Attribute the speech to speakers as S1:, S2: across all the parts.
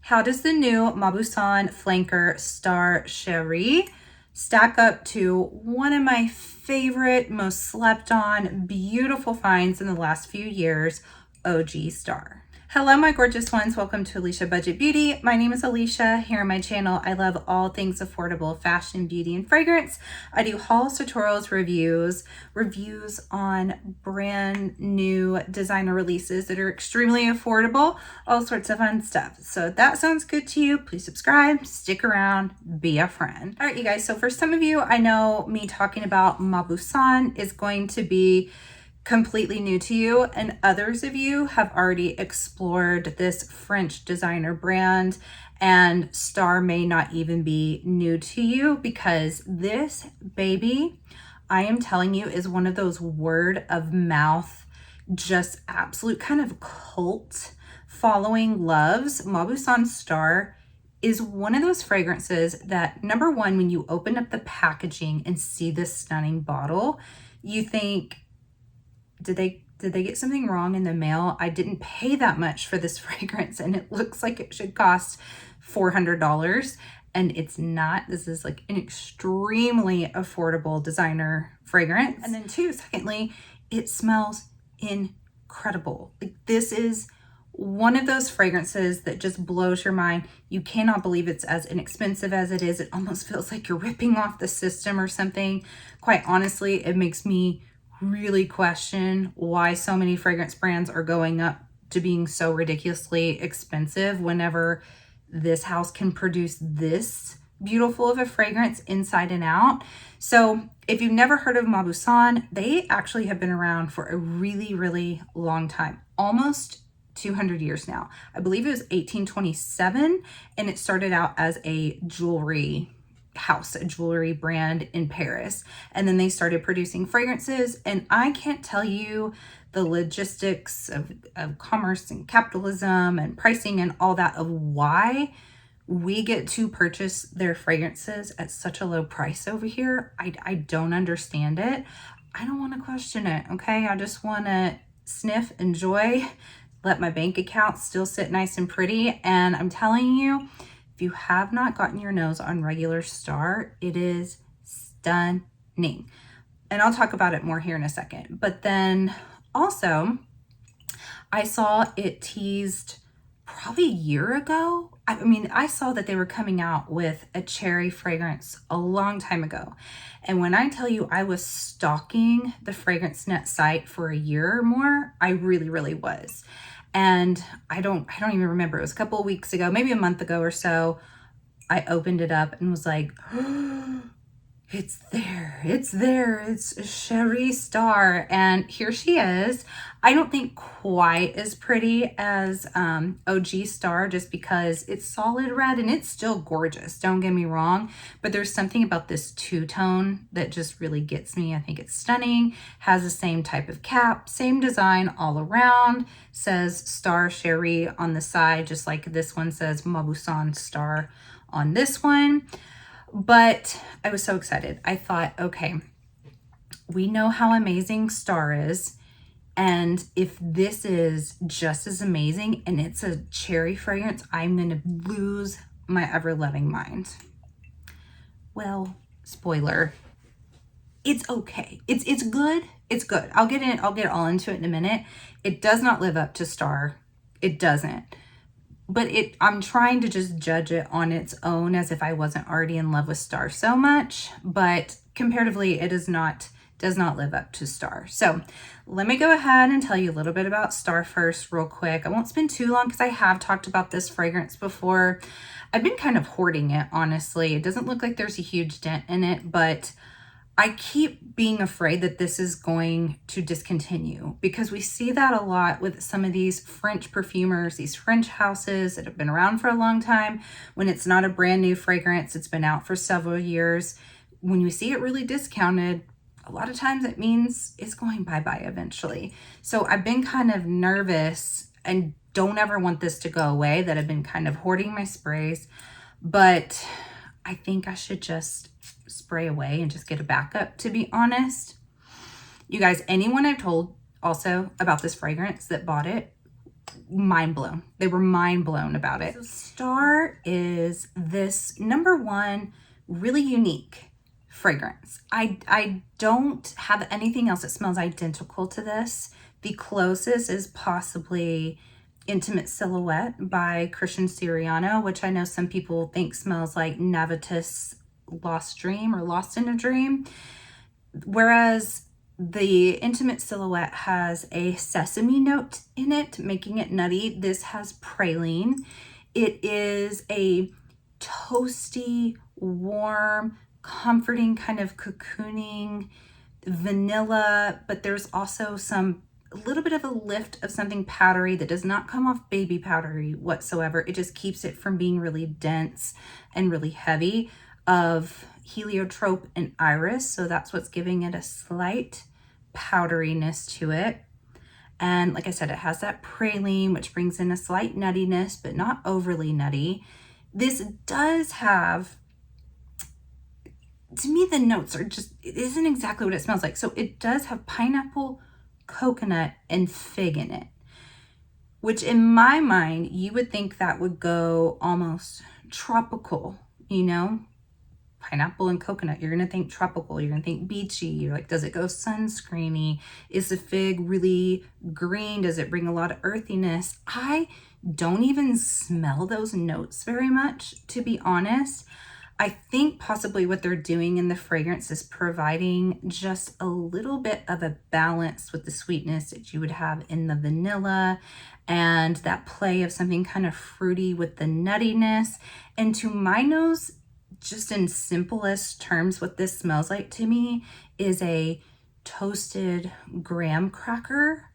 S1: How does the new Mauboussin Flanker Star Chérie stack up to one of my favorite, most slept on, beautiful finds in the last few years, OG Star? Hello, my gorgeous ones. Welcome to Aleisha Budget Beauty. My name is Aleisha. Here on my channel, I love all things affordable fashion, beauty, and fragrance. I do hauls, tutorials, reviews on brand new designer releases that are extremely affordable, all sorts of fun stuff. So if that sounds good to you, please subscribe, stick around, be a friend. All right, you guys. So for some of you, I know me talking about Mauboussin is going to be completely new to you, and others of you have already explored this French designer brand, and Star may not even be new to you because this baby, I am telling you, is one of those word of mouth, just absolute kind of cult following loves. Mauboussin Star is one of those fragrances that, number one, when you open up the packaging and see this stunning bottle, you think, did they get something wrong in the mail? I didn't pay that much for this fragrance and it looks like it should cost $400, and it's not. This is like an extremely affordable designer fragrance. And then two, secondly, it smells incredible. Like, this is one of those fragrances that just blows your mind. You cannot believe it's as inexpensive as it is. It almost feels like you're ripping off the system or something. Quite honestly, it makes me really question why so many fragrance brands are going up to being so ridiculously expensive whenever this house can produce this beautiful of a fragrance inside and out. So if you've never heard of Mauboussin, they actually have been around for a really, really long time, almost 200 years now. I believe it was 1827, and it started out as a jewelry house, a jewelry brand in Paris, and then they started producing fragrances. And I can't tell you the logistics of commerce and capitalism and pricing and all that of why we get to purchase their fragrances at such a low price over here. I don't understand it. I don't want to question it, okay? I just want to sniff, enjoy, let my bank account still sit nice and pretty. And I'm telling you, if you have not gotten your nose on regular Star, it is stunning. And I'll talk about it more here in a second. But then also, I saw it teased probably a year ago. I mean, I saw that they were coming out with a cherry fragrance a long time ago. And when I tell you I was stalking the Fragrance Net site for a year or more, I really, really was. And I don't even remember. It was a couple of weeks ago, maybe a month ago or so. I opened it up and was like, oh, it's there. It's there. It's Sheree Star. And here she is. I don't think quite as pretty as OG Star, just because it's solid red and it's still gorgeous. Don't get me wrong. But there's something about this two-tone that just really gets me. I think it's stunning. Has the same type of cap, same design all around. Says Star Chérie on the side, just like this one says Mauboussin Star on this one. But I was so excited. I thought, okay, we know how amazing Star is. And if this is just as amazing and it's a cherry fragrance, I'm going to lose my ever-loving mind. Well, spoiler, it's okay. It's good. It's good. I'll get all into it in a minute. It does not live up to Star. It doesn't. But I'm trying to just judge it on its own as if I wasn't already in love with Star so much. But comparatively, it does not live up to Star. So let me go ahead and tell you a little bit about Star first real quick. I won't spend too long because I have talked about this fragrance before. I've been kind of hoarding it, honestly. It doesn't look like there's a huge dent in it, but I keep being afraid that this is going to discontinue, because we see that a lot with some of these French perfumers, these French houses that have been around for a long time. When it's not a brand new fragrance, it's been out for several years. When you see it really discounted, a lot of times it means it's going bye-bye eventually. So I've been kind of nervous and don't ever want this to go away, that I've been kind of hoarding my sprays, but I think I should just spray away and just get a backup, to be honest. You guys, anyone I've told also about this fragrance that bought it mind blown. They were mind blown about it. So Star is this #1 really unique fragrance. I don't have anything else that smells identical to this. The closest is possibly Intimate Silhouette by Christian Siriano, which I know some people think smells like Navitus Lost Dream or Lost in a Dream. Whereas the Intimate Silhouette has a sesame note in it, making it nutty. This has praline. It is a toasty, warm, comforting, kind of cocooning vanilla, but there's also a little bit of a lift of something powdery that does not come off baby powdery whatsoever. It just keeps it from being really dense and really heavy, of heliotrope and iris. So that's what's giving it a slight powderiness to it. And like I said, it has that praline, which brings in a slight nuttiness, but not overly nutty. This does have, to me, the notes are just, it isn't exactly what it smells like. So it does have pineapple, coconut, and fig in it, which in my mind, you would think that would go almost tropical, you know? Pineapple and coconut, you're gonna think tropical, you're gonna think beachy. You're like, does it go sunscreeny? Is the fig really green? Does it bring a lot of earthiness? I don't even smell those notes very much, to be honest. I think possibly what they're doing in the fragrance is providing just a little bit of a balance with the sweetness that you would have in the vanilla, and that play of something kind of fruity with the nuttiness. And to my nose, just in simplest terms, what this smells like to me is a toasted graham cracker,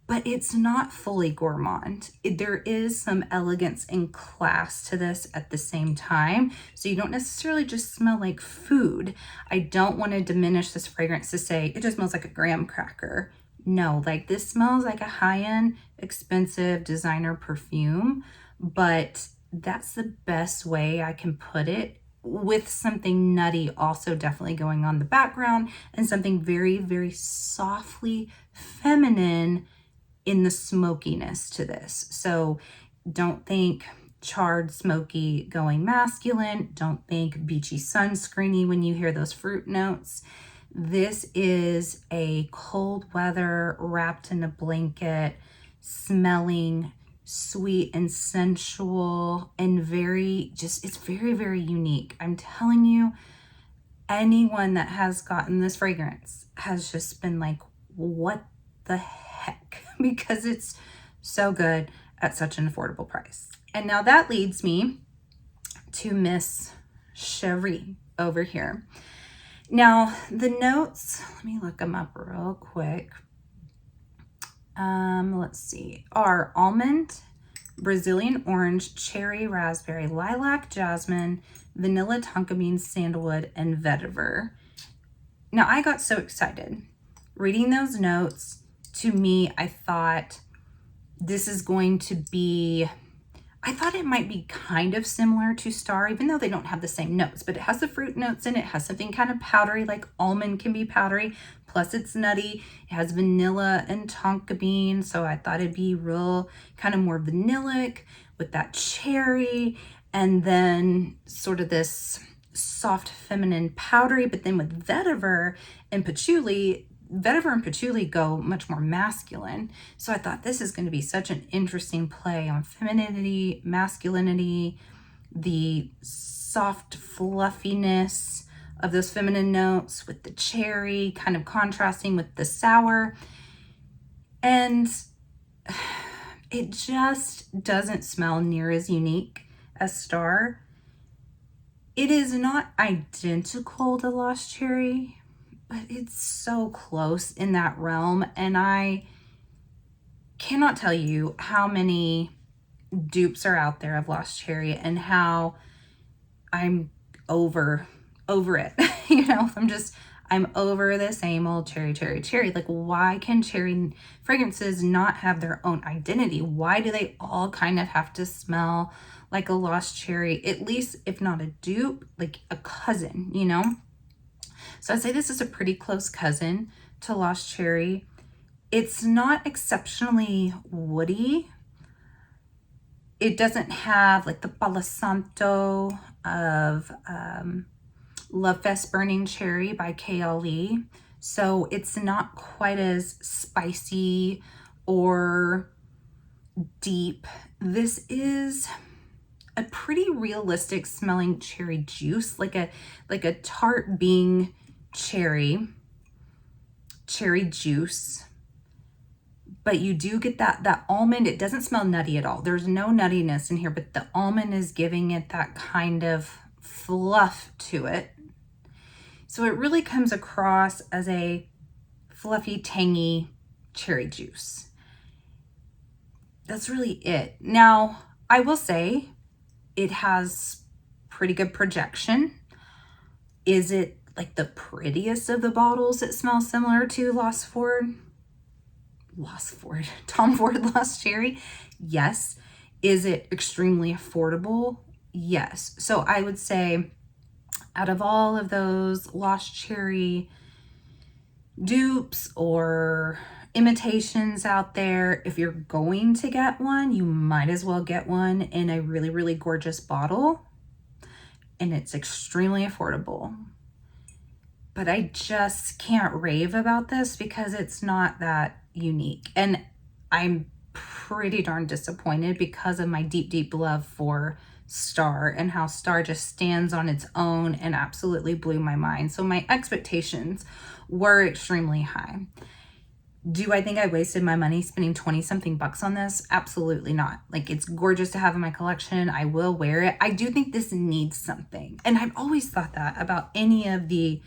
S1: but it's not fully gourmand. There is some elegance and class to this at the same time. So you don't necessarily just smell like food. I don't want to diminish this fragrance to say it just smells like a graham cracker. No, like this smells like a high-end, expensive designer perfume, but that's the best way I can put it, with something nutty also definitely going on in the background, and something very, very softly feminine in the smokiness to this. So don't think charred, smoky going masculine. Don't think beachy sunscreeny when you hear those fruit notes. This is a cold weather, wrapped in a blanket, smelling sweet and sensual, and very, just, it's very, very unique. I'm telling you, anyone that has gotten this fragrance has just been like, what the heck? Because it's so good at such an affordable price. And now that leads me to Miss Sheree over here. Now the notes, let me look them up real quick. Let's see, are almond, Brazilian orange, cherry, raspberry, lilac, jasmine, vanilla, tonka bean, sandalwood, and vetiver. Now I got so excited reading those notes. To me, I thought this is going to be, I thought it might be kind of similar to Star, even though they don't have the same notes, but it has the fruit notes in it. It has something kind of powdery, like almond can be powdery, plus it's nutty. It has vanilla and tonka bean, so I thought it'd be real kind of more vanillic with that cherry, and then sort of this soft feminine powdery, but then with vetiver and patchouli, vetiver and patchouli go much more masculine. So I thought this is going to be such an interesting play on femininity, masculinity, the soft fluffiness of those feminine notes with the cherry kind of contrasting with the sour. And it just doesn't smell near as unique as Star. It is not identical to Lost Cherry, but it's so close in that realm. And I cannot tell you how many dupes are out there of Lost Cherry and how I'm over it. You know, I'm over the same old cherry, cherry, cherry. Like, why can cherry fragrances not have their own identity? Why do they all kind of have to smell like a Lost Cherry? At least, if not a dupe, like a cousin, you know? So I'd say this is a pretty close cousin to Lost Cherry. It's not exceptionally woody. it doesn't have like the Palo Santo of Love Fest Burning Cherry by KLE. So it's not quite as spicy or deep. This is a pretty realistic smelling cherry juice, like a tart Bing cherry juice. But you do get that almond. It doesn't smell nutty at all. There's no nuttiness in here, but the almond is giving it that kind of fluff to it. So it really comes across as a fluffy, tangy cherry juice. That's really it. Now, I will say it has pretty good projection. Is it like the prettiest of the bottles that smell similar to Tom Ford Lost Cherry? Yes. Is it extremely affordable? Yes. So I would say out of all of those Lost Cherry dupes or imitations out there, if you're going to get one, you might as well get one in a really, really gorgeous bottle. And it's extremely affordable. But I just can't rave about this because it's not that unique. And I'm pretty darn disappointed because of my deep, deep love for Star and how Star just stands on its own and absolutely blew my mind. So my expectations were extremely high. Do I think I wasted my money spending 20 something bucks on this? Absolutely not. Like, it's gorgeous to have in my collection. I will wear it. I do think this needs something. And I've always thought that about any of the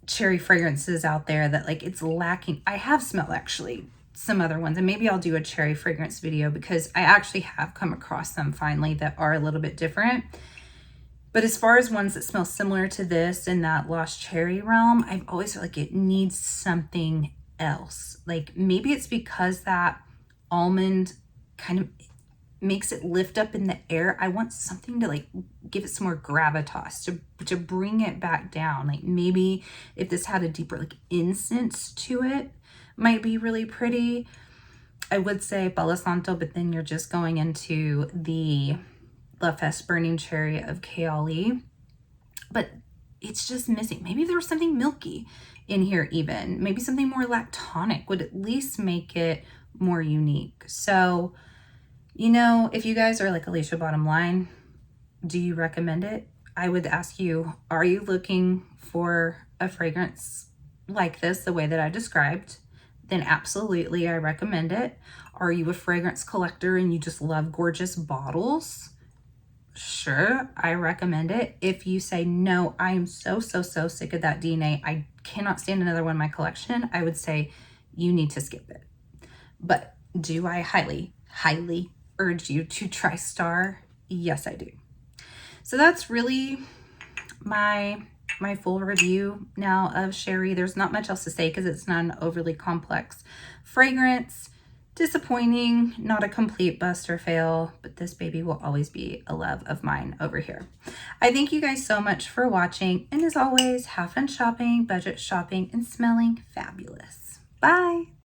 S1: cherry fragrances out there, that like it's lacking. I have smelled actually some other ones, and maybe I'll do a cherry fragrance video because I actually have come across them finally that are a little bit different. But as far as ones that smell similar to this in that Lost Cherry realm, I've always felt like it needs something else. Like maybe it's because that almond kind of makes it lift up in the air. I want something to like give it some more gravitas, to bring it back down. Like maybe if this had a deeper like incense to it, might be really pretty. I would say Palo Santo, but then you're just going into the Love Fest Burning Cherry of KLE. But it's just missing. Maybe there was something milky in here even. Maybe something more lactonic would at least make it more unique. So, you know, if you guys are like, Alicia, bottom line, do you recommend it? I would ask you, are you looking for a fragrance like this, the way that I described? Then absolutely, I recommend it. Are you a fragrance collector and you just love gorgeous bottles? Sure, I recommend it. If you say, no, I am so sick of that DNA, I cannot stand another one in my collection, I would say you need to skip it. But do I highly urge you to try Star? Yes, I do. So that's really my full review now of Sheree. There's not much else to say because it's not an overly complex fragrance. Disappointing, not a complete bust or fail, but this baby will always be a love of mine over here. I thank you guys so much for watching, and as always, have fun shopping, budget shopping, and smelling fabulous. Bye.